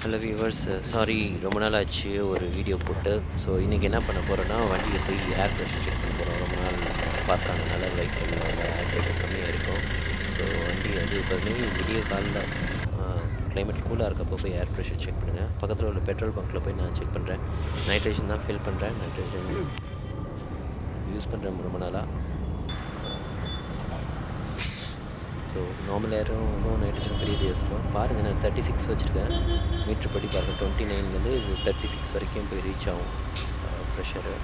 Hello viewers, sorry ரொம்ப நாள் ஆச்சு ஒரு வீடியோ போட்டு. ஸோ இன்றைக்கி என்ன பண்ண போகிறோன்னா, வண்டியை போய் ஏர் ப்ரெஷர் செக் பண்ண போகிறோம். ரொம்ப நாள் பார்க்காதனால வெஹிக்கிளில் வந்து ஏர் ப்ரெஷர் கம்மியாக இருக்கும். ஸோ வண்டி வந்து எப்போதுமே விடிய காலில் கிளைமேட் கூலாக இருக்கப்போ போய் ஏர் ப்ரெஷர் செக் பண்ணுங்கள். பக்கத்தில் உள்ள பெட்ரோல் பங்க்கில் போய் நான் செக் பண்ணுறேன். நைட்ரேஷன் தான் ஃபில் பண்ணுறேன். நைட்ரேஷன் யூஸ் பண்ணுறேன் ரொம்ப நாளாக. ஸோ நார்மல் ஏரும் நைட்ரஜன் பெரிய வித்தியாசம் பாருங்கள். நான் 36 வச்சுருக்கேன். மீட்ரு படி பாருங்கள், 29லேருந்து 36 வரைக்கும் போய் ரீச் ஆகும் ப்ரெஷரு.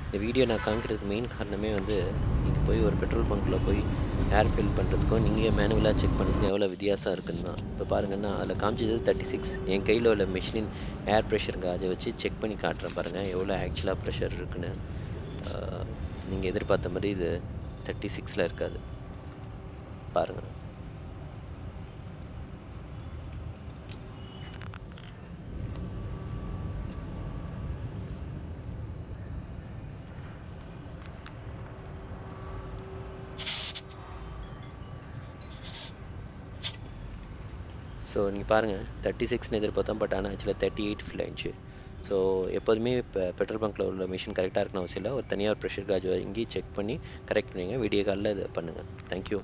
இந்த வீடியோ நான் காமிக்கிறதுக்கு மெயின் காரணமே வந்து, நீங்கள் போய் ஒரு பெட்ரோல் பங்க்கில் போய் ஏர் ஃபில் பண்ணுறதுக்கும் நீங்கள் மேனுவலாக செக் பண்ணுறதுக்கும் எவ்வளோ வித்தியாசம் இருக்குன்னு தான். இப்போ பாருங்கன்னா அதில் காமிச்சது 36. என் கையில் உள்ள மிஷின் ஏர் ப்ரெஷர் காஜை வச்சு செக் பண்ணி காட்டுறேன் பாருங்கள் எவ்வளோ ஆக்சுவலாக ப்ரெஷர் இருக்குன்னு. நீங்கள் எதிர்பார்த்த மாதிரி இது 36ல் இருக்காது பாருங்கள். ஸோ நீங்கள் பாருங்கள், 36ன்னு எதிர்பார்த்தோம். பட் ஆனால் ஆக்சுவலாக 38 ஃபில் ஆயிடுச்சு. ஸோ எப்போதுமே இப்போ பெட்ரோல் பங்க்கில் உள்ள மிஷின் கரெக்டாக இருக்கணும் அவசியம் இல்லை. ஒரு தனியாக ப்ரெஷர் காஜ் இங்கேயும் செக் பண்ணி கரெக்ட் பண்ணுவீங்க. விடிய காலில் இதை பண்ணுங்கள். தேங்க்யூ.